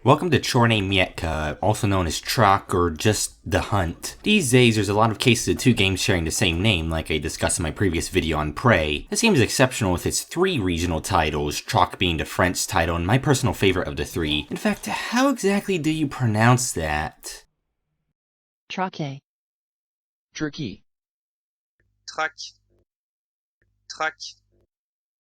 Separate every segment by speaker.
Speaker 1: Welcome to Černaja Metka, also known as Traqué or just The Hunt. These days there's a lot of cases of two games sharing the same name like I discussed in my previous video on Prey. This game is exceptional with its three regional titles, Traqué being the French title and my personal favorite of the three. In fact, how exactly do you pronounce that?
Speaker 2: Traqué.
Speaker 3: Traqué. Traqué.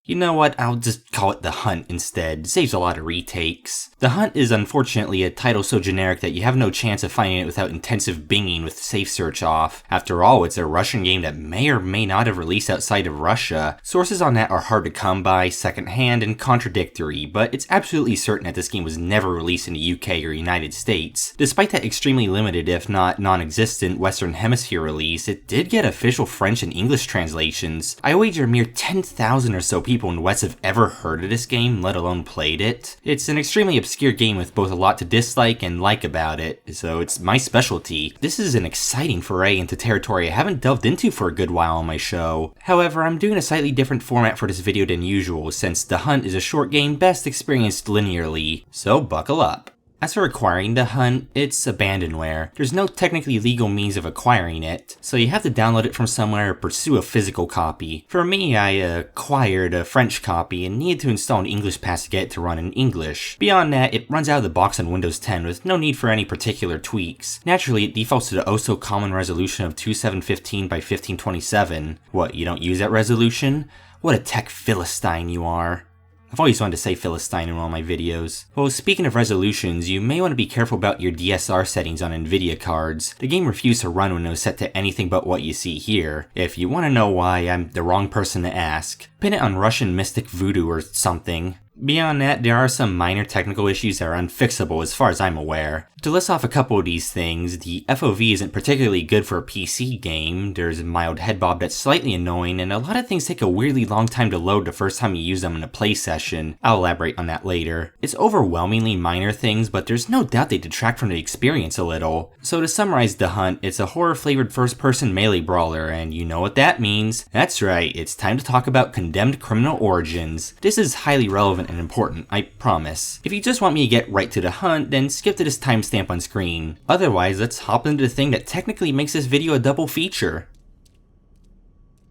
Speaker 1: You know what, I'll just call it The Hunt instead, it saves a lot of retakes. The Hunt is unfortunately a title so generic that you have no chance of finding it without intensive binging with safe search off. After all, it's a Russian game that may or may not have released outside of Russia. Sources on that are hard to come by, secondhand, and contradictory, but it's absolutely certain that this game was never released in the UK or United States. Despite that extremely limited, if not non-existent, Western Hemisphere release, it did get official French and English translations. I wager a mere 10,000 or so people in the West have ever heard of this game, let alone played it. It's an extremely obscure game with both a lot to dislike and like about it, so it's my specialty. This is an exciting foray into territory I haven't delved into for a good while on my show. However, I'm doing a slightly different format for this video than usual, since The Hunt is a short game best experienced linearly, so buckle up. As for acquiring The Hunt, it's abandonware. There's no technically legal means of acquiring it, so you have to download it from somewhere or pursue a physical copy. For me, I acquired a French copy and needed to install an English patch to get it to run in English. Beyond that, it runs out of the box on Windows 10 with no need for any particular tweaks. Naturally, it defaults to the oh so common resolution of 2715 by 1527. What, you don't use that resolution? What a tech philistine you are. I've always wanted to say Philistine in all my videos. Well, speaking of resolutions, you may want to be careful about your DSR settings on Nvidia cards. The game refused to run when it was set to anything but what you see here. If you want to know why, I'm the wrong person to ask. Pin it on Russian Mystic Voodoo or something. Beyond that, there are some minor technical issues that are unfixable as far as I'm aware. To list off a couple of these things, the FOV isn't particularly good for a PC game, there's a mild head bob that's slightly annoying, and a lot of things take a weirdly long time to load the first time you use them in a play session. I'll elaborate on that later. It's overwhelmingly minor things, but there's no doubt they detract from the experience a little. So to summarize The Hunt, it's a horror-flavored first-person melee brawler, and you know what that means. That's right, it's time to talk about condemned criminal origins. This is highly relevant and important, I promise. If you just want me to get right to The Hunt, then skip to this timestamp on screen. Otherwise, let's hop into the thing that technically makes this video a double feature.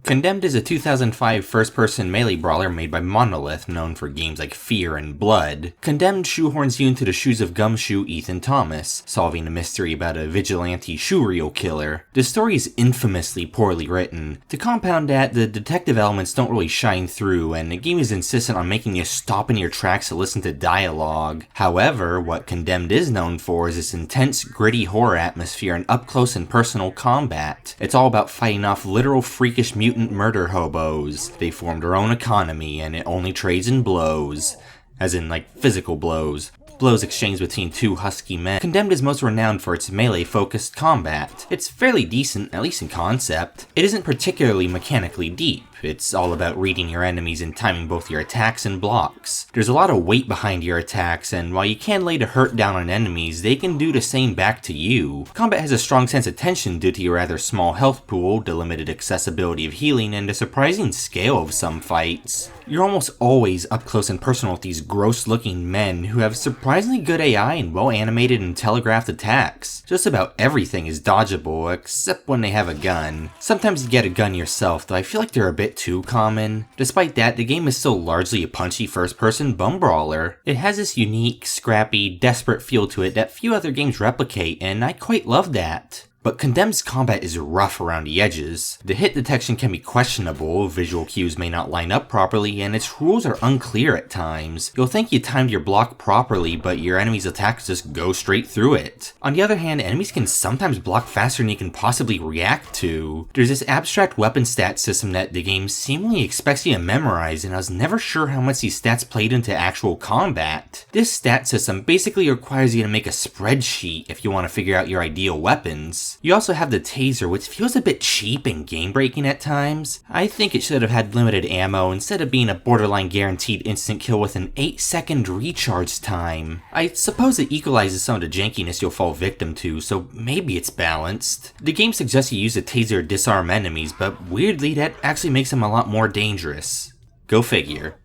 Speaker 1: Condemned is a 2005 first-person melee brawler made by Monolith, known for games like Fear and Blood. Condemned shoehorns you into the shoes of Gumshoe Ethan Thomas, solving a mystery about a vigilante shoe reel killer. The story is infamously poorly written. To compound that, the detective elements don't really shine through, and the game is insistent on making you stop in your tracks to listen to dialogue. However, what Condemned is known for is its intense, gritty horror atmosphere and up-close and personal combat. It's all about fighting off literal freakish mutant murder hobos. They formed their own economy and it only trades in blows. As in, like, physical blows. Blows exchanged between two husky men. Condemned is most renowned for its melee-focused combat. It's fairly decent, at least in concept. It isn't particularly mechanically deep. It's all about reading your enemies and timing both your attacks and blocks. There's a lot of weight behind your attacks, and while you can lay the hurt down on enemies, they can do the same back to you. Combat has a strong sense of tension due to your rather small health pool, the limited accessibility of healing, and the surprising scale of some fights. You're almost always up close and personal with these gross-looking men who have surprisingly good AI and well-animated and telegraphed attacks. Just about everything is dodgeable, except when they have a gun. Sometimes you get a gun yourself, though I feel like they're a bit too common. Despite that, the game is still largely a punchy first-person bum brawler. It has this unique, scrappy, desperate feel to it that few other games replicate, and I quite love that. But Condemned's combat is rough around the edges. The hit detection can be questionable, visual cues may not line up properly, and its rules are unclear at times. You'll think you timed your block properly, but your enemy's attacks just go straight through it. On the other hand, enemies can sometimes block faster than you can possibly react to. There's this abstract weapon stat system that the game seemingly expects you to memorize, and I was never sure how much these stats played into actual combat. This stat system basically requires you to make a spreadsheet if you want to figure out your ideal weapons. You also have the taser, which feels a bit cheap and game-breaking at times. I think it should have had limited ammo instead of being a borderline guaranteed instant kill with an 8-second recharge time. I suppose it equalizes some of the jankiness you'll fall victim to, so maybe it's balanced. The game suggests you use the taser to disarm enemies, but weirdly that actually makes them a lot more dangerous. Go figure.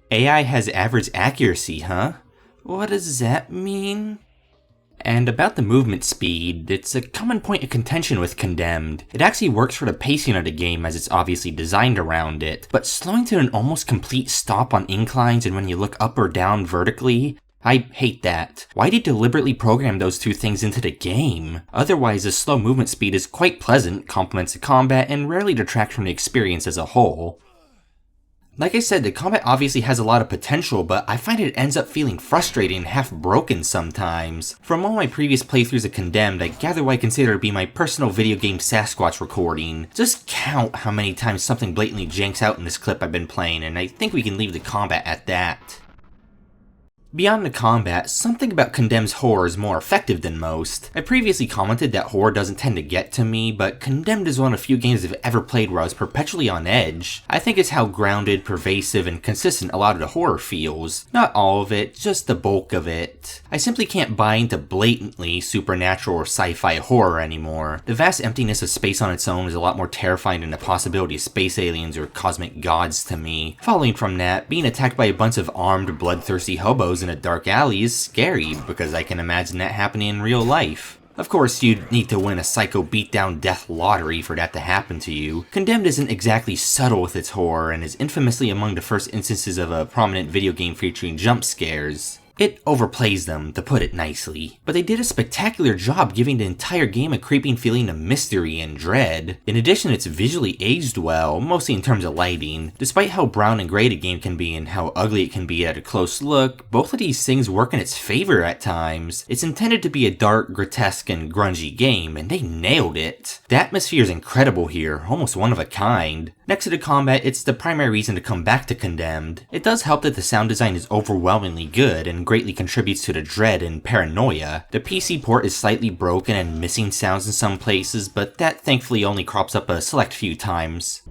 Speaker 1: AI has average accuracy, huh? What does that mean? And about the movement speed, it's a common point of contention with Condemned. It actually works for the pacing of the game as it's obviously designed around it, but slowing to an almost complete stop on inclines and when you look up or down vertically, I hate that. Why did you deliberately program those two things into the game? Otherwise, the slow movement speed is quite pleasant, complements the combat, and rarely detracts from the experience as a whole. Like I said, the combat obviously has a lot of potential, but I find it ends up feeling frustrating and half broken sometimes. From all my previous playthroughs of Condemned, I gather what I consider to be my personal video game Sasquatch recording. Just count how many times something blatantly janks out in this clip I've been playing, and I think we can leave the combat at that. Beyond the combat, something about Condemned's horror is more effective than most. I previously commented that horror doesn't tend to get to me, but Condemned is one of the few games I've ever played where I was perpetually on edge. I think it's how grounded, pervasive, and consistent a lot of the horror feels. Not all of it, just the bulk of it. I simply can't buy into blatantly supernatural or sci-fi horror anymore. The vast emptiness of space on its own is a lot more terrifying than the possibility of space aliens or cosmic gods to me. Following from that, being attacked by a bunch of armed, bloodthirsty hobos in a dark alley is scary, because I can imagine that happening in real life. Of course, you'd need to win a psycho beatdown death lottery for that to happen to you. Condemned isn't exactly subtle with its horror, and is infamously among the first instances of a prominent video game featuring jump scares. It overplays them, to put it nicely, but they did a spectacular job giving the entire game a creeping feeling of mystery and dread. In addition, it's visually aged well, mostly in terms of lighting. Despite how brown and gray the game can be and how ugly it can be at a close look, both of these things work in its favor at times. It's intended to be a dark, grotesque, and grungy game, and they nailed it. The atmosphere is incredible here, almost one of a kind. Next to the combat, it's the primary reason to come back to Condemned. It does help that the sound design is overwhelmingly good and greatly contributes to the dread and paranoia. The PC port is slightly broken and missing sounds in some places, but that thankfully only crops up a select few times.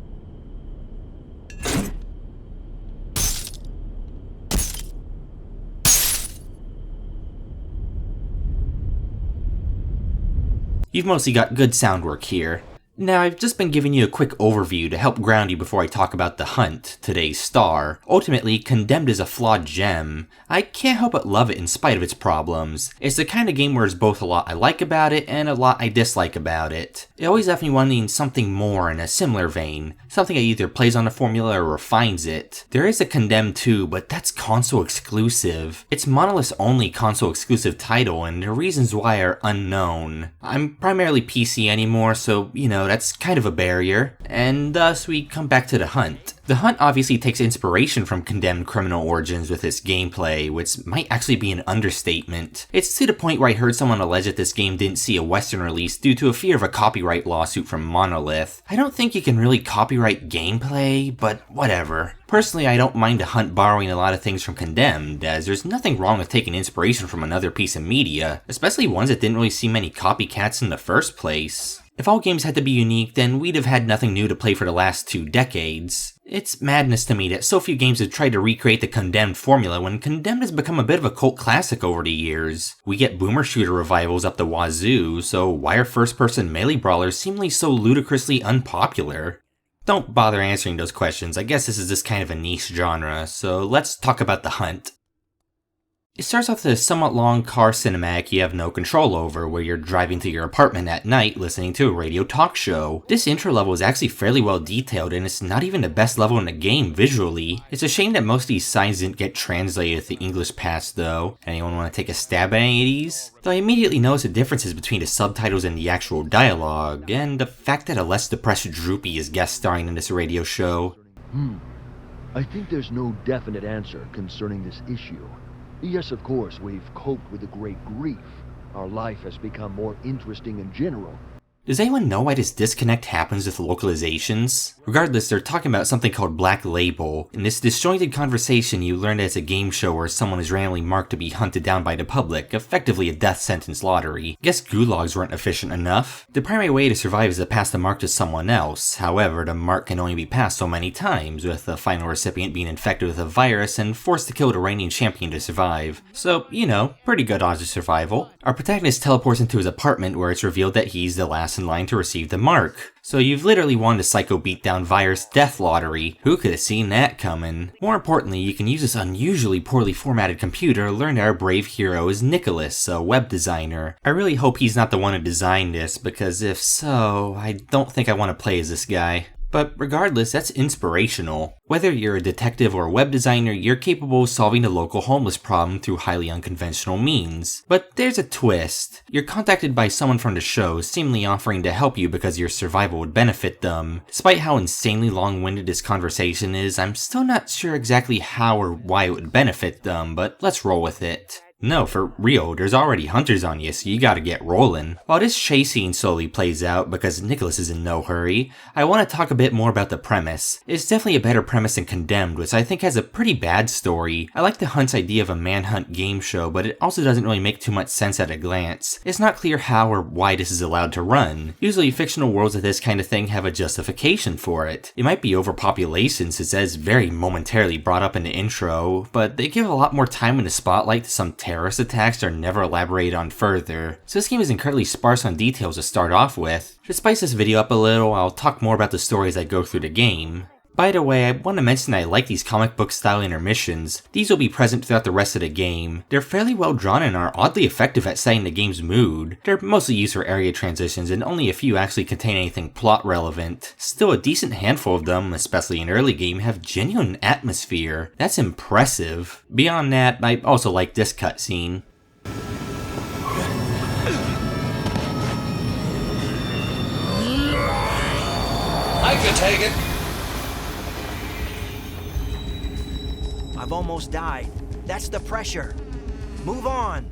Speaker 1: You've mostly got good sound work here. Now, I've just been giving you a quick overview to help ground you before I talk about The Hunt, today's star. Ultimately, Condemned is a flawed gem. I can't help but love it in spite of its problems. It's the kind of game where there's both a lot I like about it and a lot I dislike about it. It always left me wanting something more in a similar vein, something that either plays on the formula or refines it. There is a Condemned 2, but that's console exclusive. It's Monolith's only console exclusive title, and the reasons why are unknown. I'm primarily PC anymore, so, that's kind of a barrier, and thus we come back to The Hunt. The Hunt obviously takes inspiration from Condemned Criminal Origins with its gameplay, which might actually be an understatement. It's to the point where I heard someone allege that this game didn't see a Western release due to a fear of a copyright lawsuit from Monolith. I don't think you can really copyright gameplay, but whatever. Personally, I don't mind The Hunt borrowing a lot of things from Condemned, as there's nothing wrong with taking inspiration from another piece of media, especially ones that didn't really see many copycats in the first place. If all games had to be unique, then we'd have had nothing new to play for the last 2 decades. It's madness to me that so few games have tried to recreate the Condemned formula when Condemned has become a bit of a cult classic over the years. We get boomer shooter revivals up the wazoo, so why are first-person melee brawlers seemingly so ludicrously unpopular? Don't bother answering those questions, I guess this is just kind of a niche genre, so let's talk about The Hunt. It starts off with a somewhat long car cinematic you have no control over, where you're driving to your apartment at night listening to a radio talk show. This intro level is actually fairly well detailed, and it's not even the best level in the game visually. It's a shame that most of these signs didn't get translated with the English patch though. Anyone want to take a stab at any of these? Though I immediately noticed the differences between the subtitles and the actual dialogue, and the fact that a less depressed Droopy is guest starring in this radio show.
Speaker 4: I think there's no definite answer concerning this issue. Yes, of course, we've coped with the great grief. Our life has become more interesting in general.
Speaker 1: Does anyone know why this disconnect happens with localizations? Regardless, they're talking about something called Black Label. In this disjointed conversation, you learn that it's a game show where someone is randomly marked to be hunted down by the public, effectively a death sentence lottery. Guess gulags weren't efficient enough. The primary way to survive is to pass the mark to someone else. However, the mark can only be passed so many times, with the final recipient being infected with a virus and forced to kill the reigning champion to survive. So, pretty good odds of survival. Our protagonist teleports into his apartment where it's revealed that he's the last in line to receive the mark. So you've literally won the Psycho Beatdown Virus Death Lottery. Who could have seen that coming? More importantly, you can use this unusually poorly formatted computer to learn that our brave hero is Nicholas, a web designer. I really hope he's not the one who designed this, because if so, I don't think I want to play as this guy. But regardless, that's inspirational. Whether you're a detective or a web designer, you're capable of solving the local homeless problem through highly unconventional means. But there's a twist. You're contacted by someone from the show, seemingly offering to help you because your survival would benefit them. Despite how insanely long-winded this conversation is, I'm still not sure exactly how or why it would benefit them, but let's roll with it. No, for real, there's already hunters on you, so you gotta get rolling. While this chase scene slowly plays out, because Nicholas is in no hurry, I want to talk a bit more about the premise. It's definitely a better premise than Condemned, which I think has a pretty bad story. I like the Hunt's idea of a manhunt game show, but it also doesn't really make too much sense at a glance. It's not clear how or why this is allowed to run. Usually fictional worlds of this kind of thing have a justification for it. It might be overpopulation, since that's very momentarily brought up in the intro, but they give a lot more time in the spotlight to some terrorist attacks are never elaborated on further, so this game is incredibly sparse on details to start off with. To spice this video up a little, I'll talk more about the story as I go through the game. By the way, I want to mention that I like these comic book style intermissions. These will be present throughout the rest of the game. They're fairly well drawn and are oddly effective at setting the game's mood. They're mostly used for area transitions and only a few actually contain anything plot relevant. Still, a decent handful of them, especially in early game, have genuine atmosphere. That's impressive. Beyond that, I also like this cutscene.
Speaker 5: I can take it.
Speaker 6: I've almost died. That's the pressure. Move on.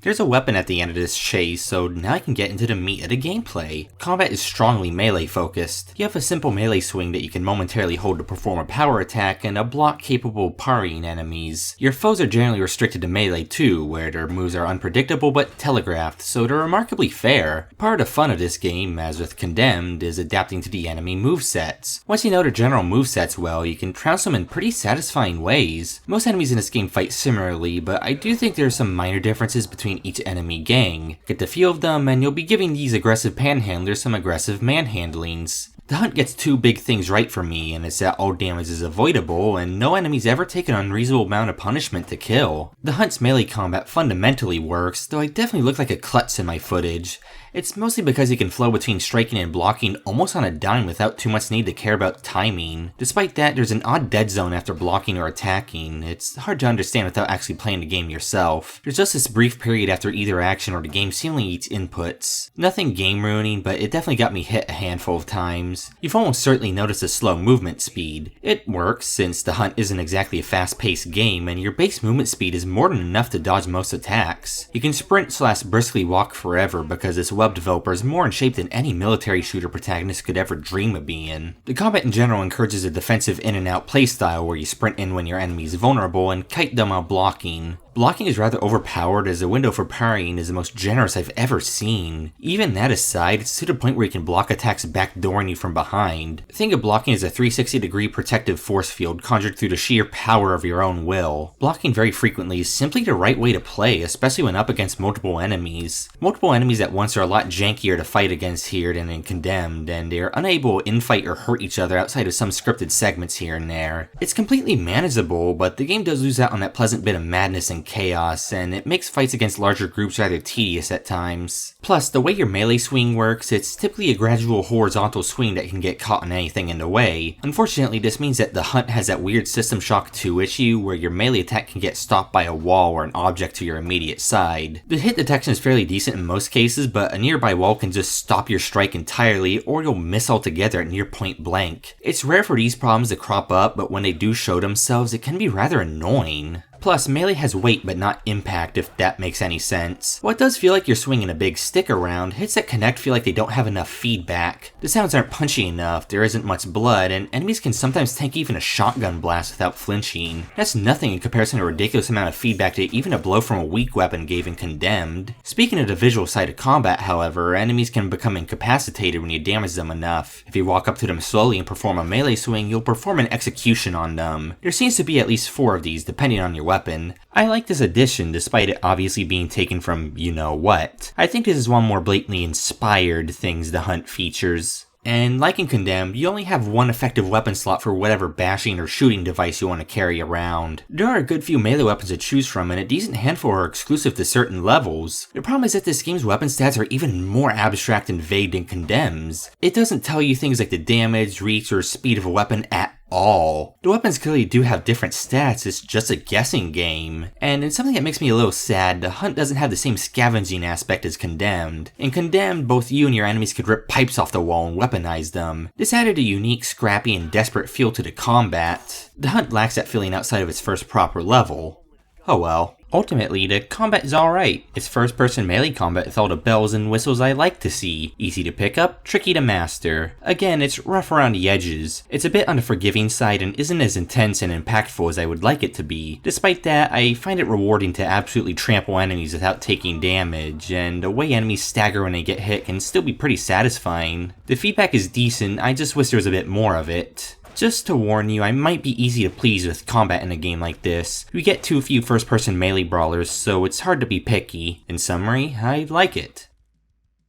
Speaker 1: There's a weapon at the end of this chase, so now I can get into the meat of the gameplay. Combat is strongly melee focused. You have a simple melee swing that you can momentarily hold to perform a power attack, and a block capable of parrying enemies. Your foes are generally restricted to melee too, where their moves are unpredictable but telegraphed, so they're remarkably fair. Part of the fun of this game, as with Condemned, is adapting to the enemy movesets. Once you know the general movesets well, you can trounce them in pretty satisfying ways. Most enemies in this game fight similarly, but I do think there are some minor differences between each enemy gang. Get the feel of them, and you'll be giving these aggressive panhandlers some aggressive manhandlings. The hunt gets two big things right for me, and it's that all damage is avoidable, and no enemies ever take an unreasonable amount of punishment to kill. The hunt's melee combat fundamentally works, though I definitely look like a klutz in my footage. It's mostly because you can flow between striking and blocking almost on a dime without too much need to care about timing. Despite that, there's an odd dead zone after blocking or attacking. It's hard to understand without actually playing the game yourself. There's just this brief period after either action or the game seemingly eats inputs. Nothing game ruining, but it definitely got me hit a handful of times. You've almost certainly noticed a slow movement speed. It works, since the hunt isn't exactly a fast-paced game, and your base movement speed is more than enough to dodge most attacks. You can sprint/briskly walk forever because this web developer is more in shape than any military shooter protagonist could ever dream of being. The combat in general encourages a defensive in and out playstyle where you sprint in when your enemy is vulnerable and kite them while blocking. Blocking is rather overpowered, as the window for parrying is the most generous I've ever seen. Even that aside, it's to the point where you can block attacks backdooring you from behind. Think of blocking as a 360-degree protective force field conjured through the sheer power of your own will. Blocking very frequently is simply the right way to play, especially when up against multiple enemies. Multiple enemies at once are a lot jankier to fight against here than in Condemned, and they're unable to infight or hurt each other outside of some scripted segments here and there. It's completely manageable, but the game does lose out on that pleasant bit of madness and chaos, and it makes fights against larger groups rather tedious at times. Plus, the way your melee swing works, it's typically a gradual horizontal swing that can get caught in anything in the way. Unfortunately, this means that the hunt has that weird System Shock 2 issue where your melee attack can get stopped by a wall or an object to your immediate side. The hit detection is fairly decent in most cases, but a nearby wall can just stop your strike entirely, or you'll miss altogether at near point blank. It's rare for these problems to crop up, but when they do show themselves, it can be rather annoying. Plus, melee has weight but not impact, if that makes any sense. While it does feel like you're swinging a big stick around, hits that connect feel like they don't have enough feedback. The sounds aren't punchy enough, there isn't much blood, and enemies can sometimes tank even a shotgun blast without flinching. That's nothing in comparison to a ridiculous amount of feedback that even a blow from a weak weapon gave in Condemned. Speaking of the visual side of combat, however, enemies can become incapacitated when you damage them enough. If you walk up to them slowly and perform a melee swing, you'll perform an execution on them. There seems to be at least 4 of these, depending on your weapon. I like this addition despite it obviously being taken from you-know-what. I think this is one more blatantly inspired things the hunt features. And like in Condemned, you only have one effective weapon slot for whatever bashing or shooting device you want to carry around. There are a good few melee weapons to choose from, and a decent handful are exclusive to certain levels. The problem is that this game's weapon stats are even more abstract and vague than Condemned's. It doesn't tell you things like the damage, reach, or speed of a weapon at all. The weapons clearly do have different stats, it's just a guessing game. And in something that makes me a little sad, the hunt doesn't have the same scavenging aspect as Condemned. In Condemned, both you and your enemies could rip pipes off the wall and weaponize them. This added a unique, scrappy, and desperate feel to the combat. The hunt lacks that feeling outside of its first proper level. Oh well. Ultimately, the combat is alright. It's first-person melee combat with all the bells and whistles I like to see. Easy to pick up, tricky to master. Again, it's rough around the edges. It's a bit on the forgiving side and isn't as intense and impactful as I would like it to be. Despite that, I find it rewarding to absolutely trample enemies without taking damage, and the way enemies stagger when they get hit can still be pretty satisfying. The feedback is decent, I just wish there was a bit more of it. Just to warn you, I might be easy to please with combat in a game like this. We get too few first-person melee brawlers, so it's hard to be picky. In summary, I like it.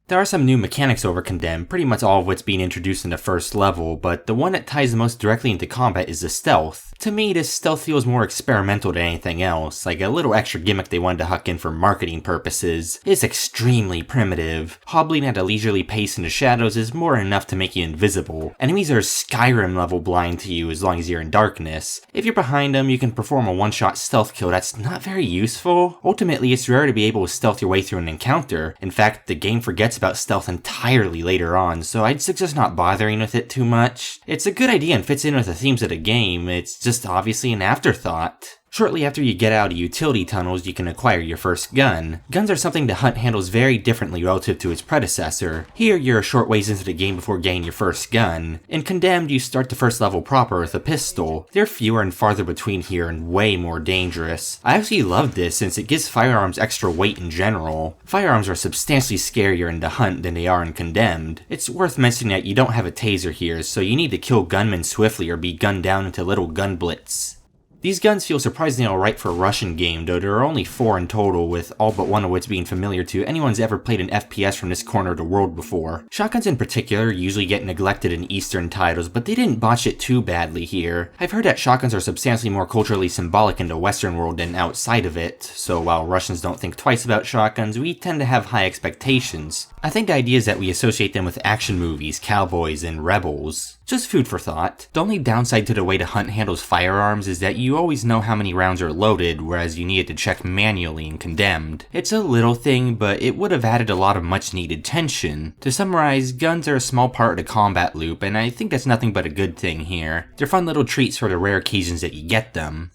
Speaker 1: There are some new mechanics over Condemned, pretty much all of what's being introduced in the first level, but the one that ties the most directly into combat is the stealth. To me, this stealth feels more experimental than anything else, like a little extra gimmick they wanted to huck in for marketing purposes. It's extremely primitive. Hobbling at a leisurely pace in the shadows is more than enough to make you invisible. Enemies are Skyrim level blind to you as long as you're in darkness. If you're behind them, you can perform a one-shot stealth kill that's not very useful. Ultimately, it's rare to be able to stealth your way through an encounter. In fact, the game forgets about stealth entirely later on, so I'd suggest not bothering with it too much. It's a good idea and fits in with the themes of the game, it's just obviously an afterthought. Shortly after you get out of utility tunnels, you can acquire your first gun. Guns are something the hunt handles very differently relative to its predecessor. Here, you're a short ways into the game before getting your first gun. In Condemned, you start the first level proper with a pistol. They're fewer and farther between here and way more dangerous. I actually love this since it gives firearms extra weight in general. Firearms are substantially scarier in the hunt than they are in Condemned. It's worth mentioning that you don't have a taser here, so you need to kill gunmen swiftly or be gunned down into little gun blitz. These guns feel surprisingly alright for a Russian game, though there are only 4 in total, with all but one of which being familiar to anyone who's ever played an FPS from this corner of the world before. Shotguns in particular usually get neglected in Eastern titles, but they didn't botch it too badly here. I've heard that shotguns are substantially more culturally symbolic in the Western world than outside of it, so while Russians don't think twice about shotguns, we tend to have high expectations. I think the idea is that we associate them with action movies, cowboys, and rebels. Just food for thought. The only downside to the way the hunt handles firearms is that you always know how many rounds are loaded, whereas you needed to check manually in Condemned. It's a little thing, but it would have added a lot of much needed tension. To summarize, guns are a small part of the combat loop, and I think that's nothing but a good thing here. They're fun little treats for the rare occasions that you get them.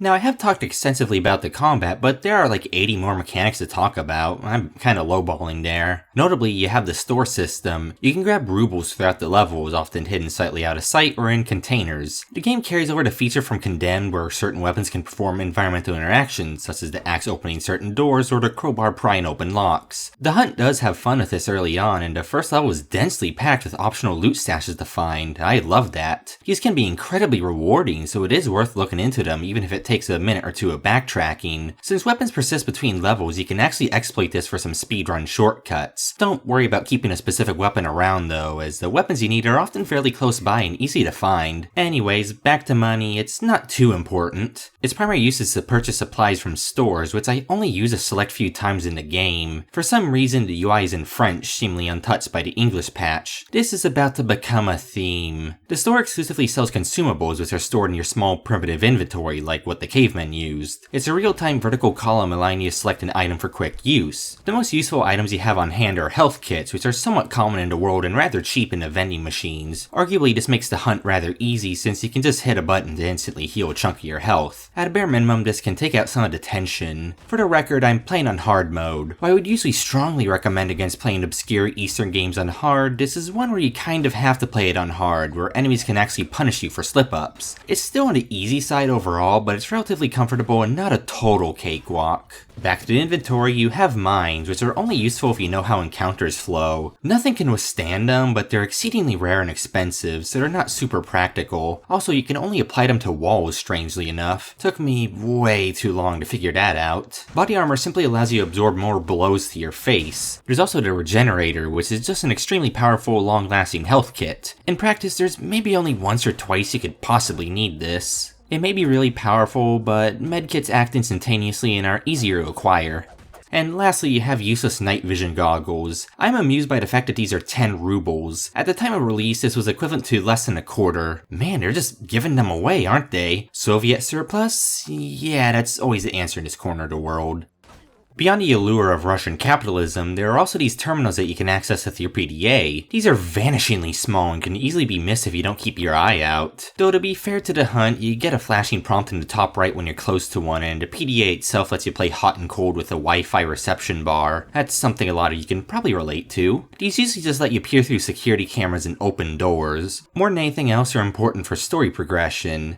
Speaker 1: Now, I have talked extensively about the combat, but there are like 80 more mechanics to talk about. I'm kinda lowballing there. Notably, you have the store system. You can grab rubles throughout the levels, often hidden slightly out of sight or in containers. The game carries over the feature from Condemned where certain weapons can perform environmental interactions, such as the axe opening certain doors or the crowbar prying open locks. The hunt does have fun with this early on, and the first level is densely packed with optional loot stashes to find. I love that. These can be incredibly rewarding, so it is worth looking into them, even if it takes a minute or two of backtracking. Since weapons persist between levels, you can actually exploit this for some speedrun shortcuts. Don't worry about keeping a specific weapon around though, as the weapons you need are often fairly close by and easy to find. Anyways, back to money, it's not too important. Its primary use is to purchase supplies from stores, which I only use a select few times in the game. For some reason, the UI is in French, seemingly untouched by the English patch. This is about to become a theme. The store exclusively sells consumables, which are stored in your small primitive inventory, like what the cavemen used. It's a real-time vertical column allowing you to select an item for quick use. The most useful items you have on hand are health kits, which are somewhat common in the world and rather cheap in the vending machines. Arguably, this makes the hunt rather easy since you can just hit a button to instantly heal a chunk of your health. At a bare minimum, this can take out some of the tension. For the record, I'm playing on hard mode. While I would usually strongly recommend against playing obscure Eastern games on hard, this is one where you kind of have to play it on hard, where enemies can actually punish you for slip-ups. It's still on the easy side overall, but it's relatively comfortable and not a total cakewalk. Back to the inventory, you have mines, which are only useful if you know how encounters flow. Nothing can withstand them, but they're exceedingly rare and expensive, so they're not super practical. Also, you can only apply them to walls, strangely enough. Took me way too long to figure that out. Body armor simply allows you to absorb more blows to your face. There's also the regenerator, which is just an extremely powerful, long-lasting health kit. In practice, there's maybe only once or twice you could possibly need this. It may be really powerful, but medkits act instantaneously and are easier to acquire. And lastly, you have useless night vision goggles. I'm amused by the fact that these are 10 rubles. At the time of release, this was equivalent to less than a quarter. Man, they're just giving them away, aren't they? Soviet surplus? Yeah, that's always the answer in this corner of the world. Beyond the allure of Russian capitalism, there are also these terminals that you can access with your PDA. These are vanishingly small and can easily be missed if you don't keep your eye out. Though to be fair to the hunt, you get a flashing prompt in the top right when you're close to one, and the PDA itself lets you play hot and cold with a Wi-Fi reception bar. That's something a lot of you can probably relate to. These usually just let you peer through security cameras and open doors. More than anything else, are important for story progression.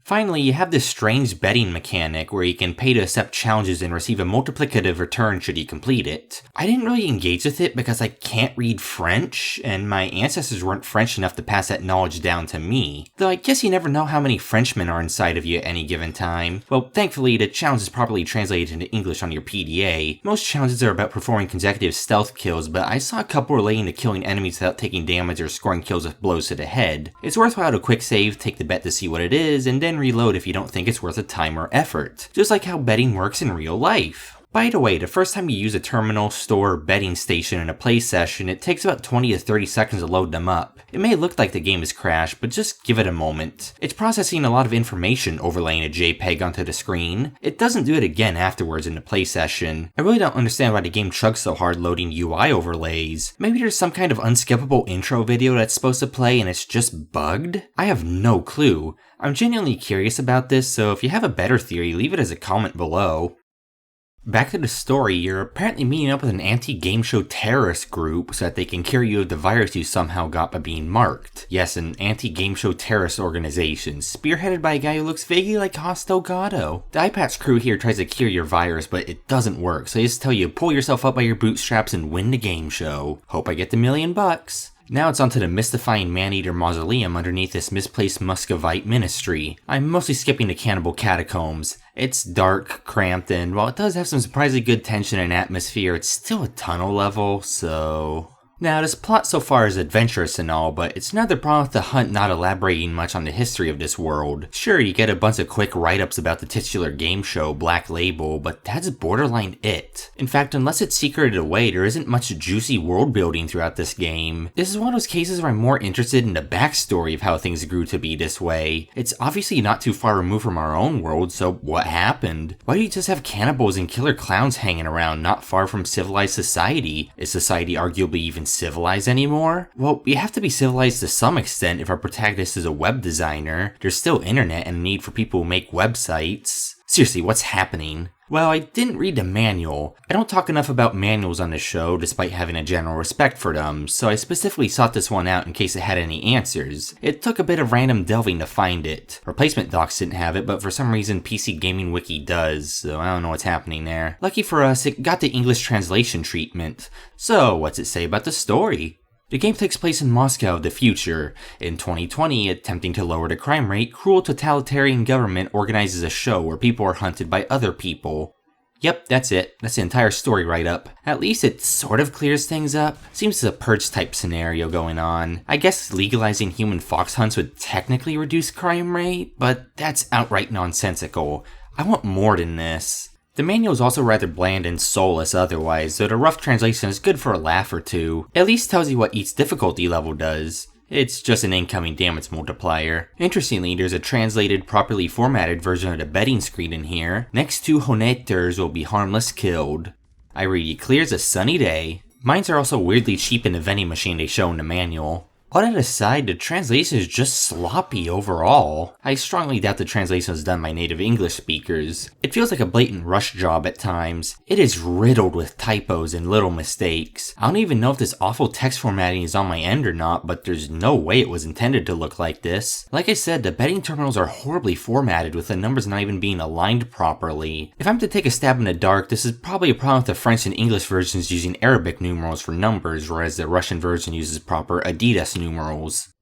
Speaker 1: Finally, you have this strange betting mechanic where you can pay to accept challenges and receive a multiplicative return should you complete it. I didn't really engage with it because I can't read French, and my ancestors weren't French enough to pass that knowledge down to me. Though I guess you never know how many Frenchmen are inside of you at any given time. Well, thankfully, the challenge is properly translated into English on your PDA. Most challenges are about performing consecutive stealth kills, but I saw a couple relating to killing enemies without taking damage or scoring kills with blows to the head. It's worthwhile to quick save, take the bet to see what it is, and then reload if you don't think it's worth the time or effort. Just like how betting works in real life. By the way, the first time you use a terminal, store, or betting station in a play session, it takes about 20 to 30 seconds to load them up. It may look like the game has crashed, but just give it a moment. It's processing a lot of information overlaying a JPEG onto the screen. It doesn't do it again afterwards in the play session. I really don't understand why the game chugs so hard loading UI overlays. Maybe there's some kind of unskippable intro video that's supposed to play and it's just bugged? I have no clue. I'm genuinely curious about this, so if you have a better theory, leave it as a comment below. Back to the story, you're apparently meeting up with an anti-game show terrorist group so that they can cure you of the virus you somehow got by being marked. Yes, an anti-game show terrorist organization, spearheaded by a guy who looks vaguely like Hosto Gatto. The eye patch crew here tries to cure your virus, but it doesn't work, so they just tell you to pull yourself up by your bootstraps and win the game show. Hope I get the $1,000,000. Now it's onto the mystifying man-eater mausoleum underneath this misplaced Muscovite ministry. I'm mostly skipping the cannibal catacombs. It's dark, cramped, and while it does have some surprisingly good tension and atmosphere, it's still a tunnel level, so... Now, this plot so far is adventurous and all, but it's another problem with the hunt not elaborating much on the history of this world. Sure, you get a bunch of quick write-ups about the titular game show, Black Label, but that's borderline it. In fact, unless it's secreted away, there isn't much juicy world building throughout this game. This is one of those cases where I'm more interested in the backstory of how things grew to be this way. It's obviously not too far removed from our own world, so what happened? Why do you just have cannibals and killer clowns hanging around not far from civilized society? Is society arguably even civilized anymore? Well, you have to be civilized to some extent if our protagonist is a web designer. There's still internet and a need for people who make websites. Seriously, what's happening? Well, I didn't read the manual. I don't talk enough about manuals on this show despite having a general respect for them, so I specifically sought this one out in case it had any answers. It took a bit of random delving to find it. Replacement docs didn't have it, but for some reason PC Gaming Wiki does, so I don't know what's happening there. Lucky for us, it got the English translation treatment. So, what's it say about the story? The game takes place in Moscow of the future. In 2020, attempting to lower the crime rate, cruel totalitarian government organizes a show where people are hunted by other people. Yep, that's it. That's the entire story write-up. At least it sort of clears things up. Seems there's a purge type scenario going on. I guess legalizing human fox hunts would technically reduce crime rate, but that's outright nonsensical. I want more than this. The manual is also rather bland and soulless otherwise, so the rough translation is good for a laugh or two. It at least tells you what each difficulty level does. It's just an incoming damage multiplier. Interestingly, there's a translated, properly formatted version of the betting screen in here. Next two honeters will be harmless killed. I read, it clears a sunny day. Mines are also weirdly cheap in the vending machine they show in the manual. All that aside, the translation is just sloppy overall. I strongly doubt the translation was done by native English speakers. It feels like a blatant rush job at times. It is riddled with typos and little mistakes. I don't even know if this awful text formatting is on my end or not, but there's no way it was intended to look like this. Like I said, the betting terminals are horribly formatted with the numbers not even being aligned properly. If I'm to take a stab in the dark, this is probably a problem with the French and English versions using Arabic numerals for numbers, whereas the Russian version uses proper Adidas numerals.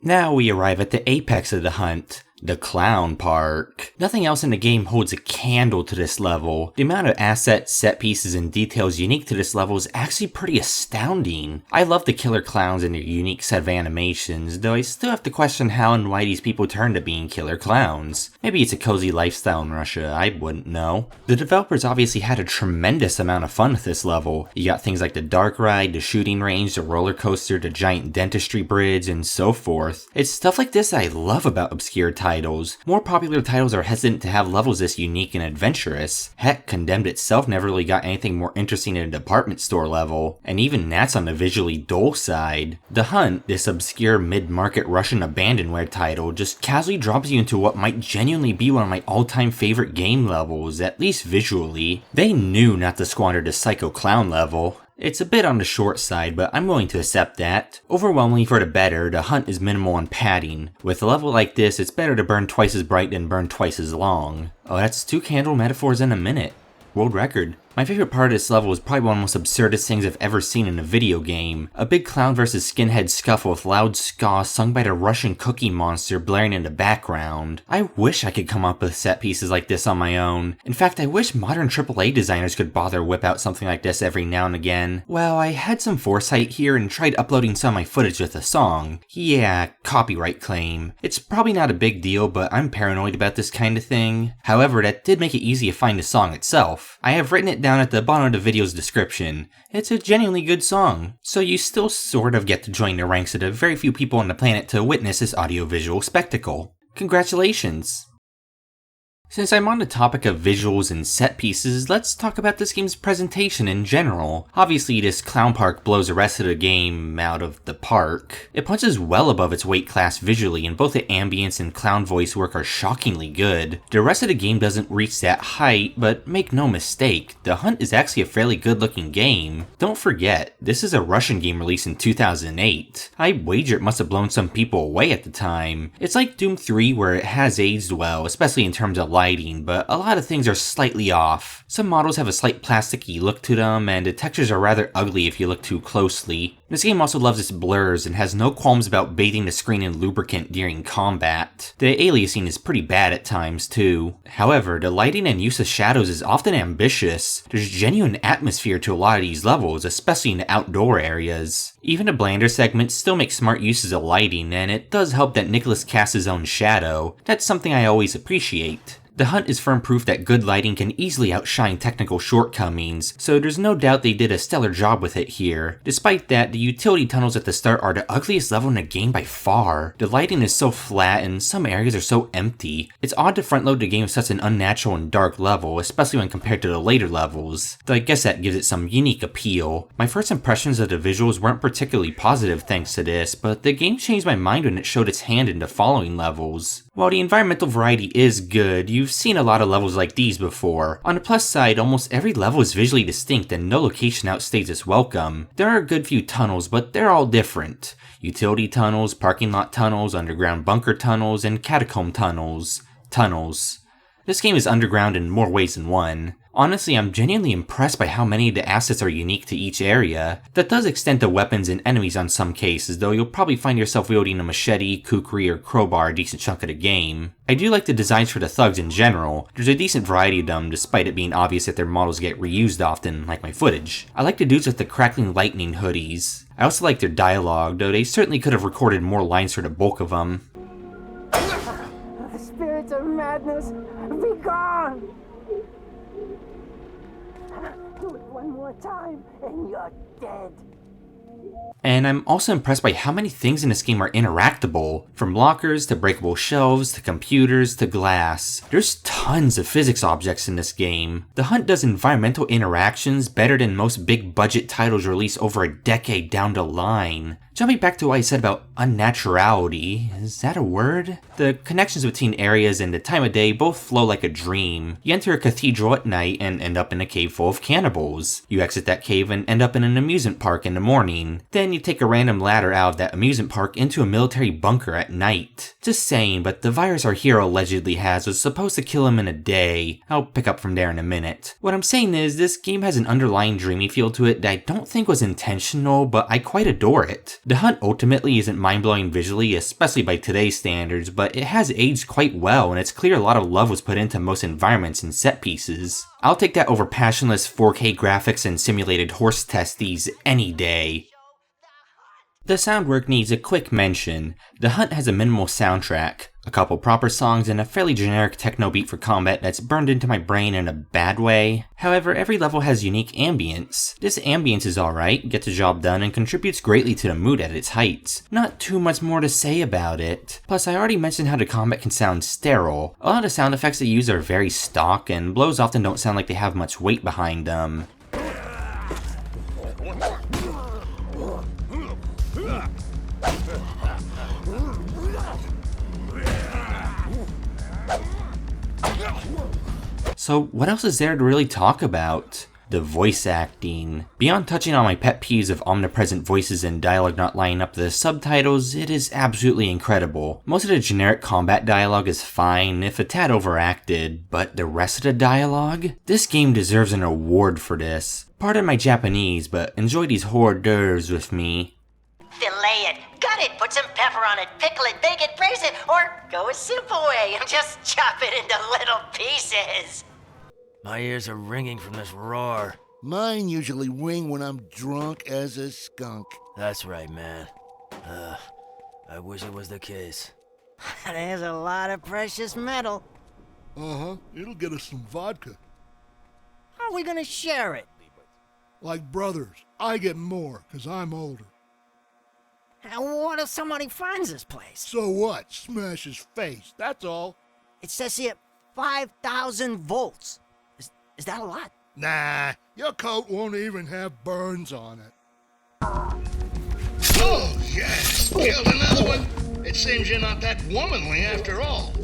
Speaker 1: Now we arrive at the apex of the hunt, the clown park. Nothing else in the game holds a candle to this level. The amount of assets, set pieces, and details unique to this level is actually pretty astounding. I love the killer clowns and their unique set of animations, though I still have to question how and why these people turn to being killer clowns. Maybe it's a cozy lifestyle in Russia, I wouldn't know. The developers obviously had a tremendous amount of fun with this level. You got things like the dark ride, the shooting range, the roller coaster, the giant dentistry bridge, and so forth. It's stuff like this I love about obscure titles. More popular titles are hesitant to have levels this unique and adventurous. Heck, Condemned itself never really got anything more interesting than a department store level, and even that's on the visually dull side. The Hunt, this obscure mid-market Russian abandonware title, just casually drops you into what might genuinely be one of my all-time favorite game levels, at least visually. They knew not to squander the Psycho Clown level. It's a bit on the short side, but I'm willing to accept that. Overwhelmingly for the better, the hunt is minimal on padding. With a level like this, it's better to burn twice as bright than burn twice as long. Oh, that's 2 candle metaphors in a minute. World record. My favorite part of this level is probably one of the most absurdest things I've ever seen in a video game. A big clown versus skinhead scuffle with loud ska sung by the Russian cookie monster blaring in the background. I wish I could come up with set pieces like this on my own. In fact, I wish modern AAA designers could bother whip out something like this every now and again. Well, I had some foresight here and tried uploading some of my footage with a song. Yeah, copyright claim. It's probably not a big deal, but I'm paranoid about this kind of thing. However, that did make it easy to find the song itself. I have written it down at the bottom of the video's description. It's a genuinely good song, so you still sort of get to join the ranks of the very few people on the planet to witness this audiovisual spectacle. Congratulations! Since I'm on the topic of visuals and set pieces, let's talk about this game's presentation in general. Obviously, this clown park blows the rest of the game out of the park. It punches well above its weight class visually, and both the ambience and clown voice work are shockingly good. The rest of the game doesn't reach that height, but make no mistake, The Hunt is actually a fairly good looking game. Don't forget, this is a Russian game released in 2008. I wager it must have blown some people away at the time. It's like Doom 3 where it has aged well, especially in terms of lighting, but a lot of things are slightly off. Some models have a slight plasticky look to them, and the textures are rather ugly if you look too closely. This game also loves its blurs and has no qualms about bathing the screen in lubricant during combat. The aliasing is pretty bad at times too. However, the lighting and use of shadows is often ambitious. There's genuine atmosphere to a lot of these levels, especially in the outdoor areas. Even the blander segments still make smart uses of lighting, and it does help that Nicholas casts his own shadow. That's something I always appreciate. The Hunt is firm proof that good lighting can easily outshine technical shortcomings, so there's no doubt they did a stellar job with it here. Despite that, the utility tunnels at the start are the ugliest level in the game by far. The lighting is so flat and some areas are so empty. It's odd to front load the game with such an unnatural and dark level, especially when compared to the later levels, though I guess that gives it some unique appeal. My first impressions of the visuals weren't particularly positive thanks to this, but the game changed my mind when it showed its hand in the following levels. While the environmental variety is good, you've seen a lot of levels like these before. On the plus side, almost every level is visually distinct and no location outstays its welcome. There are a good few tunnels, but they're all different. Utility tunnels, parking lot tunnels, underground bunker tunnels, and catacomb tunnels. This game is underground in more ways than one. Honestly, I'm genuinely impressed by how many of the assets are unique to each area. That does extend to weapons and enemies on some cases, though you'll probably find yourself wielding a machete, kukri, or crowbar a decent chunk of the game. I do like the designs for the thugs in general. There's a decent variety of them, despite it being obvious that their models get reused often, like my footage. I like the dudes with the crackling lightning hoodies. I also like their dialogue, though they certainly could have recorded more lines for the bulk of them.
Speaker 7: The spirits of madness, be gone! Do it one more time, and you're dead.
Speaker 1: And I'm also impressed by how many things in this game are interactable, from lockers to breakable shelves to computers to glass. There's tons of physics objects in this game. The Hunt does environmental interactions better than most big budget titles released over a decade down the line. Jumping back to what I said about unnaturality, is that a word? The connections between areas and the time of day both flow like a dream. You enter a cathedral at night and end up in a cave full of cannibals. You exit that cave and end up in an amusement park in the morning. Then you take a random ladder out of that amusement park into a military bunker at night. Just saying, but the virus our hero allegedly has was supposed to kill him in a day. I'll pick up from there in a minute. What I'm saying is, this game has an underlying dreamy feel to it that I don't think was intentional, but I quite adore it. The Hunt ultimately isn't mind-blowing visually, especially by today's standards, but it has aged quite well, and it's clear a lot of love was put into most environments and set pieces. I'll take that over passionless 4K graphics and simulated horse testes any day. The sound work needs a quick mention. The Hunt has a minimal soundtrack, a couple proper songs, and a fairly generic techno beat for combat that's burned into my brain in a bad way. However, every level has unique ambience. This ambience is alright, gets the job done, and contributes greatly to the mood at its heights. Not too much more to say about it. Plus, I already mentioned how the combat can sound sterile. A lot of the sound effects they use are very stock, and blows often don't sound like they have much weight behind them. So what else is there to really talk about? The voice acting. Beyond touching on my pet peeves of omnipresent voices and dialogue not lining up to the subtitles, it is absolutely incredible. Most of the generic combat dialogue is fine, if a tad overacted, but the rest of the dialogue? This game deserves an award for this. Pardon my Japanese, but enjoy these hors d'oeuvres with me.
Speaker 8: Fillet it, gut it, put some pepper on it, pickle it, bake it, braise it, or go a simple way and just chop it into little pieces.
Speaker 6: My ears are ringing from this roar.
Speaker 9: Mine usually ring when I'm drunk as a skunk.
Speaker 6: That's right, man. I wish it was the case.
Speaker 8: There's a lot of precious metal.
Speaker 9: Uh-huh. It'll get us some vodka.
Speaker 8: How are we gonna share it?
Speaker 9: Like brothers. I get more, 'cause I'm older.
Speaker 8: And what if somebody finds this place?
Speaker 9: So what? Smash his face, that's all.
Speaker 8: It says here 5,000 volts. Is that a lot?
Speaker 9: Nah, your coat won't even have burns on it.
Speaker 5: Oh, yes. Killed another one. It seems you're not that womanly after all.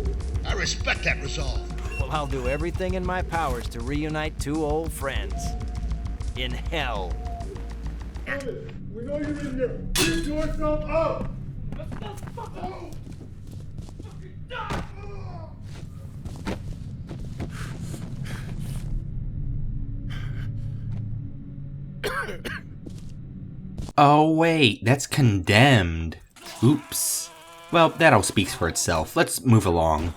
Speaker 5: I respect that resolve.
Speaker 6: Well, I'll do everything in my powers to reunite two old friends. In hell.
Speaker 9: We know you're in there. Get yourself up!
Speaker 1: Oh wait, that's Condemned. Oops. Well, that all speaks for itself. Let's move along.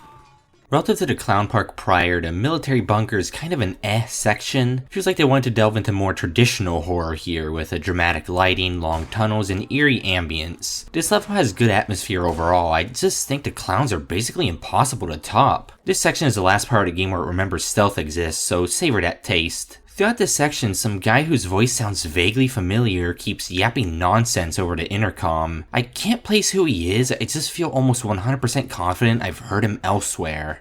Speaker 1: Relative to the Clown Park prior, the military bunker is kind of an section. Feels like they wanted to delve into more traditional horror here, with a dramatic lighting, long tunnels, and eerie ambience. This level has good atmosphere overall. I just think the clowns are basically impossible to top. This section is the last part of the game where it remembers stealth exists, so savor that taste. Throughout this section, some guy whose voice sounds vaguely familiar keeps yapping nonsense over the intercom. I can't place who he is, I just feel almost 100% confident I've heard him elsewhere.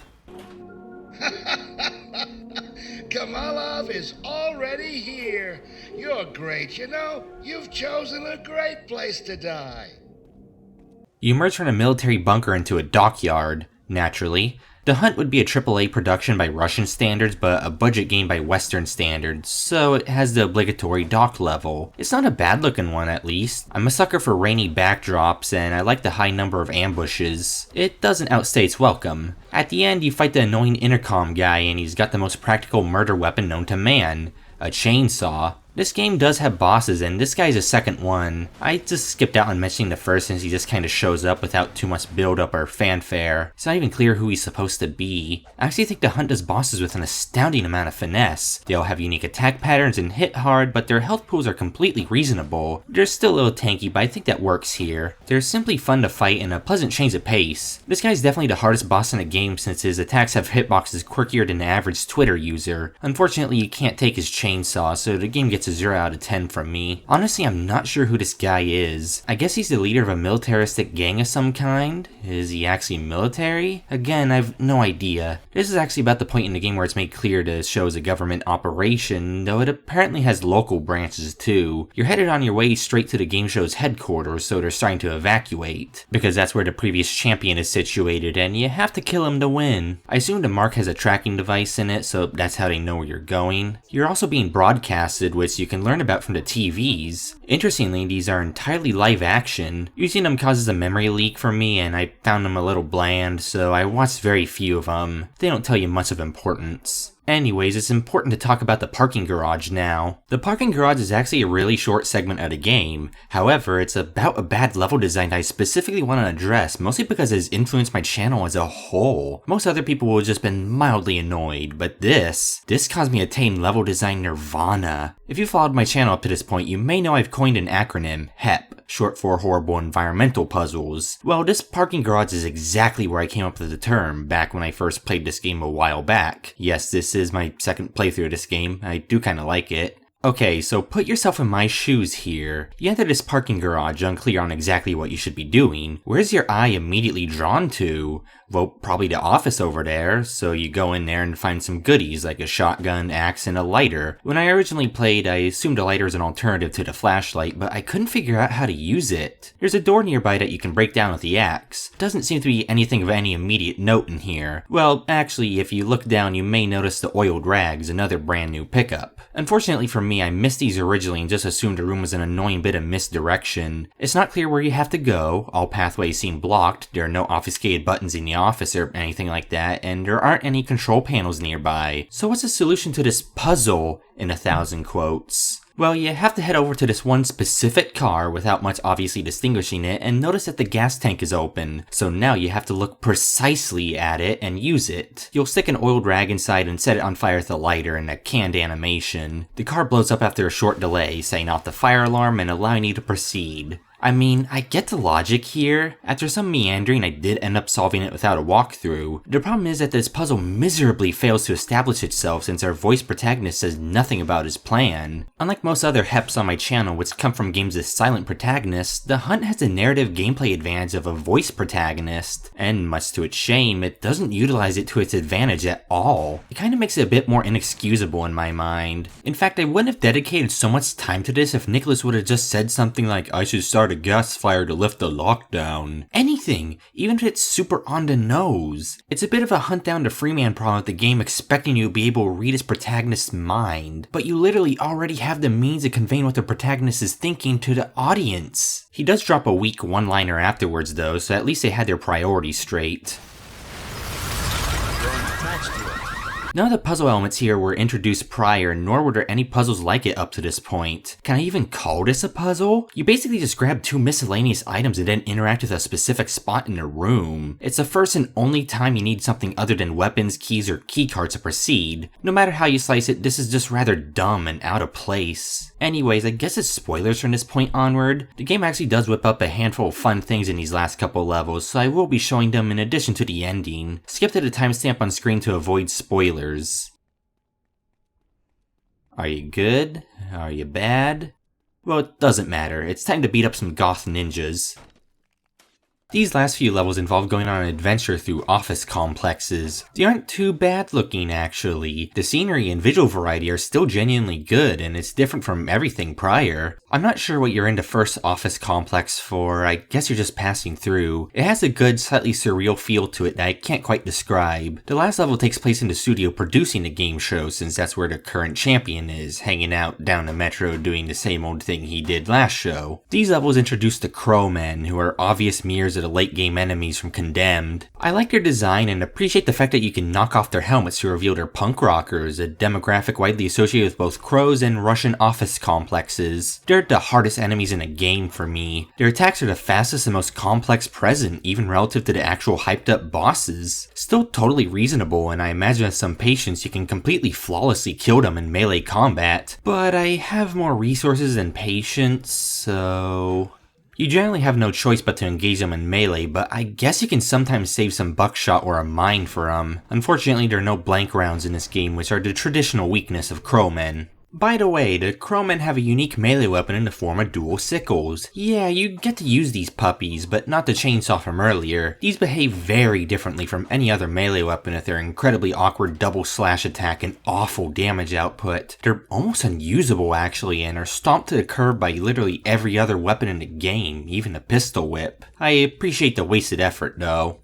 Speaker 5: Kamalov is already here. You're great, you know. You've chosen a great place to die.
Speaker 1: You emerge from a military bunker into a dockyard, naturally. The Hunt would be a AAA production by Russian standards, but a budget game by Western standards, so it has the obligatory dock level. It's not a bad looking one at least. I'm a sucker for rainy backdrops, and I like the high number of ambushes. It doesn't outstay its welcome. At the end, you fight the annoying intercom guy, and he's got the most practical murder weapon known to man, a chainsaw. This game does have bosses, and this guy's a second one. I just skipped out on mentioning the first since he just kinda shows up without too much build-up or fanfare. It's not even clear who he's supposed to be. I actually think the Hunt does bosses with an astounding amount of finesse. They all have unique attack patterns and hit hard, but their health pools are completely reasonable. They're still a little tanky, but I think that works here. They're simply fun to fight and a pleasant change of pace. This guy's definitely the hardest boss in the game since his attacks have hitboxes quirkier than the average Twitter user. Unfortunately, you can't take his chainsaw, so the game gets gets a 0 out of 10 from me. Honestly, I'm not sure who this guy is. I guess he's the leader of a militaristic gang of some kind? Is he actually military? Again, I've no idea. This is actually about the point in the game where it's made clear this show is a government operation, though it apparently has local branches too. You're headed on your way straight to the game show's headquarters, so they're starting to evacuate, because that's where the previous champion is situated, and you have to kill him to win. I assume the mark has a tracking device in it, so that's how they know where you're going. You're also being broadcasted, which you can learn about from the TVs. Interestingly, these are entirely live action. Using them causes a memory leak for me, and I found them a little bland, so I watched very few of them. They don't tell you much of importance. Anyways, it's important to talk about the parking garage now. The parking garage is actually a really short segment of the game. However, it's about a bad level design I specifically want to address, mostly because it has influenced my channel as a whole. Most other people will have just been mildly annoyed, but this caused me to attain level design nirvana. If you followed my channel up to this point, you may know I've coined an acronym, HEP, short for Horrible Environmental Puzzles. Well, this parking garage is exactly where I came up with the term back when I first played this game a while back. Yes, this is my second playthrough of this game. I do kinda like it. Okay, so put yourself in my shoes here. You enter this parking garage unclear on exactly what you should be doing. Where's your eye immediately drawn to? Well, probably the office over there, so you go in there and find some goodies like a shotgun, axe, and a lighter. When I originally played, I assumed a lighter is an alternative to the flashlight, but I couldn't figure out how to use it. There's a door nearby that you can break down with the axe. Doesn't seem to be anything of any immediate note in here. Well, actually, if you look down, you may notice the oiled rags, another brand new pickup. Unfortunately for me, I missed these originally and just assumed the room was an annoying bit of misdirection. It's not clear where you have to go, all pathways seem blocked, there are no obfuscated buttons in the office or anything like that, and there aren't any control panels nearby. So what's the solution to this puzzle, in 1,000 quotes? Well, you have to head over to this one specific car without much obviously distinguishing it and notice that the gas tank is open. So now you have to look precisely at it and use it. You'll stick an oiled rag inside and set it on fire with a lighter in a canned animation. The car blows up after a short delay, setting off the fire alarm and allowing you to proceed. I mean, I get the logic here. After some meandering, I did end up solving it without a walkthrough. The problem is that this puzzle miserably fails to establish itself since our voice protagonist says nothing about his plan. Unlike most other HEPs on my channel which come from games with silent protagonists, The Hunt has a narrative gameplay advantage of a voice protagonist, and much to its shame, it doesn't utilize it to its advantage at all. It kinda makes it a bit more inexcusable in my mind. In fact, I wouldn't have dedicated so much time to this if Nicholas would have just said something like, "I should start a gas fire to lift the lockdown." Anything, even if it's super on the nose. It's a bit of a hunt down the Freeman problem with the game expecting you to be able to read its protagonist's mind, but you literally already have the means of conveying what the protagonist is thinking to the audience. He does drop a weak one-liner afterwards though, so at least they had their priorities straight. None of the puzzle elements here were introduced prior, nor were there any puzzles like it up to this point. Can I even call this a puzzle? You basically just grab two miscellaneous items and then interact with a specific spot in the room. It's the first and only time you need something other than weapons, keys, or keycards to proceed. No matter how you slice it, this is just rather dumb and out of place. Anyways, I guess it's spoilers from this point onward. The game actually does whip up a handful of fun things in these last couple levels, so I will be showing them in addition to the ending. Skip to the timestamp on screen to avoid spoilers. Are you good? Are you bad? Well, it doesn't matter. It's time to beat up some goth ninjas. These last few levels involve going on an adventure through office complexes. They aren't too bad looking actually. The scenery and visual variety are still genuinely good and it's different from everything prior. I'm not sure what you're in the first office complex for, I guess you're just passing through. It has a good, slightly surreal feel to it that I can't quite describe. The last level takes place in the studio producing the game show since that's where the current champion is, hanging out down the metro doing the same old thing he did last show. These levels introduce the Crowmen, who are obvious mirrors of the late game enemies from Condemned. I like their design and appreciate the fact that you can knock off their helmets to reveal they're punk rockers, a demographic widely associated with both crows and Russian office complexes. They're the hardest enemies in a game for me. Their attacks are the fastest and most complex present, even relative to the actual hyped up bosses. Still totally reasonable, and I imagine with some patience you can completely flawlessly kill them in melee combat. But I have more resources than patience, so... You generally have no choice but to engage them in melee, but I guess you can sometimes save some buckshot or a mine for them. Unfortunately, there are no blank rounds in this game, which are the traditional weakness of Crowmen. By the way, the Crowmen have a unique melee weapon in the form of dual sickles. Yeah, you get to use these puppies, but not the chainsaw from earlier. These behave very differently from any other melee weapon with their incredibly awkward double slash attack and awful damage output. They're almost unusable actually, and are stomped to the curb by literally every other weapon in the game, even a pistol whip. I appreciate the wasted effort though.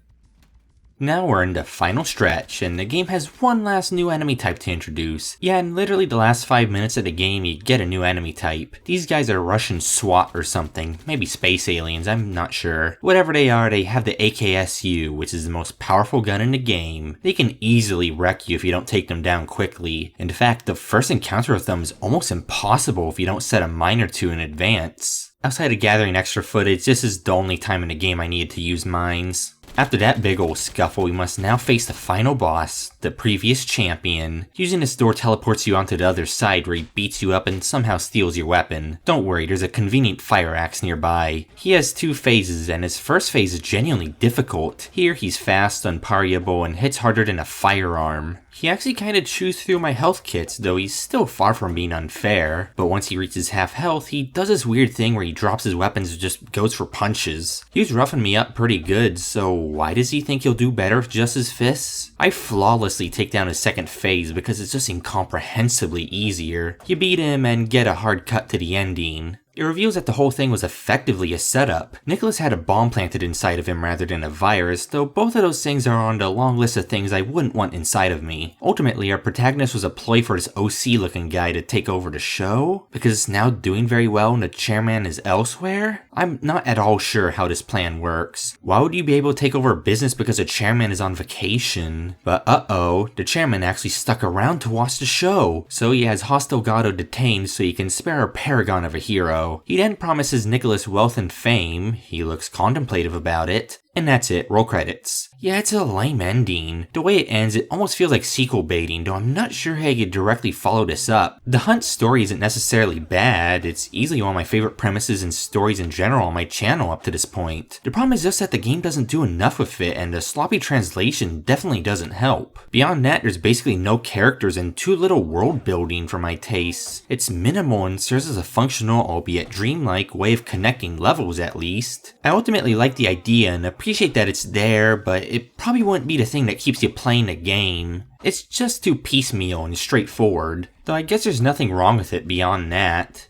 Speaker 1: Now we're in the final stretch, and the game has one last new enemy type to introduce. Yeah, in literally the last 5 minutes of the game, you get a new enemy type. These guys are Russian SWAT or something, maybe space aliens, I'm not sure. Whatever they are, they have the AKSU, which is the most powerful gun in the game. They can easily wreck you if you don't take them down quickly. In fact, the first encounter with them is almost impossible if you don't set a mine or two in advance. Outside of gathering extra footage, this is the only time in the game I needed to use mines. After that big ol' scuffle, we must now face the final boss, the previous champion. Using this door teleports you onto the other side where he beats you up and somehow steals your weapon. Don't worry, there's a convenient fire axe nearby. He has 2 phases, and his first phase is genuinely difficult. Here he's fast, unparryable, and hits harder than a firearm. He actually kinda chews through my health kits, though he's still far from being unfair. But once he reaches half health, he does this weird thing where he drops his weapons and just goes for punches. He was roughing me up pretty good, so why does he think he'll do better with just his fists? I flawlessly take down his second phase because it's just incomprehensibly easier. You beat him and get a hard cut to the ending. It reveals that the whole thing was effectively a setup. Nicholas had a bomb planted inside of him rather than a virus, though both of those things are on the long list of things I wouldn't want inside of me. Ultimately, our protagonist was a ploy for this OC looking guy to take over the show, because it's now doing very well and the chairman is elsewhere? I'm not at all sure how this plan works. Why would you be able to take over a business because the chairman is on vacation? But uh-oh, the chairman actually stuck around to watch the show, so he has Hostel Gato detained so he can spare a paragon of a hero. He then promises Nicholas wealth and fame, he looks contemplative about it, and that's it, roll credits. Yeah, it's a lame ending. The way it ends, it almost feels like sequel baiting, though I'm not sure how you could directly follow this up. The Hunt story isn't necessarily bad, it's easily one of my favorite premises and stories in general on my channel up to this point. The problem is just that the game doesn't do enough with it, and the sloppy translation definitely doesn't help. Beyond that, there's basically no characters and too little world building for my tastes. It's minimal and serves as a functional, albeit dreamlike, way of connecting levels at least. I ultimately like the idea and appreciate that it's there, but it probably wouldn't be the thing that keeps you playing the game. It's just too piecemeal and straightforward, though I guess there's nothing wrong with it beyond that.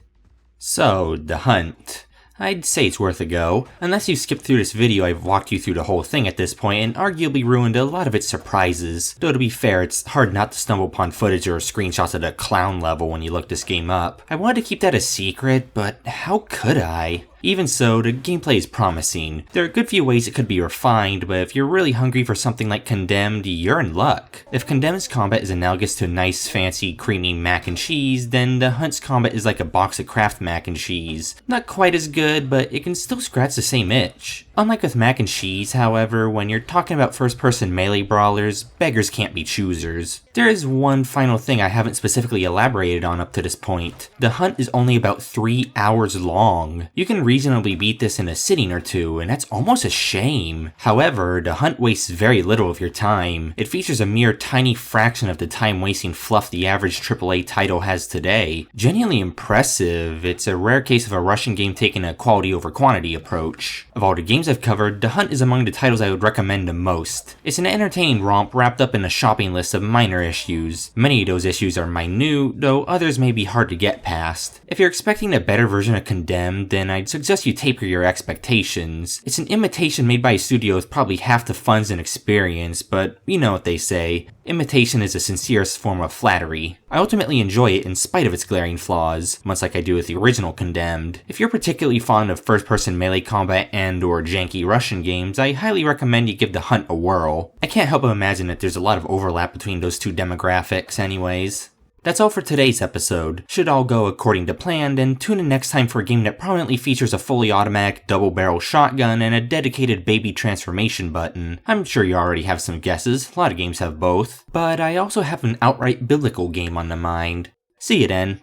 Speaker 1: So, The Hunt. I'd say it's worth a go. Unless you've skipped through this video, I've walked you through the whole thing at this point and arguably ruined a lot of its surprises. Though to be fair, it's hard not to stumble upon footage or screenshots of the clown level when you look this game up. I wanted to keep that a secret, but how could I? Even so, the gameplay is promising. There are a good few ways it could be refined, but if you're really hungry for something like Condemned, you're in luck. If Condemned's combat is analogous to nice, fancy, creamy mac and cheese, then The Hunt's combat is like a box of Kraft mac and cheese. Not quite as good, but it can still scratch the same itch. Unlike with mac and cheese, however, when you're talking about first-person melee brawlers, beggars can't be choosers. There is one final thing I haven't specifically elaborated on up to this point. The Hunt is only about 3 hours long. You can reasonably beat this in a sitting or two, and that's almost a shame. However, The Hunt wastes very little of your time. It features a mere tiny fraction of the time-wasting fluff the average AAA title has today. Genuinely impressive, it's a rare case of a Russian game taking a quality over quantity approach. Of all the games I've covered, The Hunt is among the titles I would recommend the most. It's an entertaining romp wrapped up in a shopping list of minor issues. Many of those issues are minute, though others may be hard to get past. If you're expecting a better version of Condemned, then I'd suggest you taper your expectations. It's an imitation made by a studio with probably half the funds and experience, but you know what they say. Imitation is the sincerest form of flattery. I ultimately enjoy it in spite of its glaring flaws, much like I do with the original Condemned. If you're particularly fond of first-person melee combat and or janky Russian games, I highly recommend you give The Hunt a whirl. I can't help but imagine that there's a lot of overlap between those two demographics anyways. That's all for today's episode. Should all go according to plan, then tune in next time for a game that prominently features a fully automatic double-barrel shotgun and a dedicated baby transformation button. I'm sure you already have some guesses, a lot of games have both, but I also have an outright biblical game on the mind. See you then.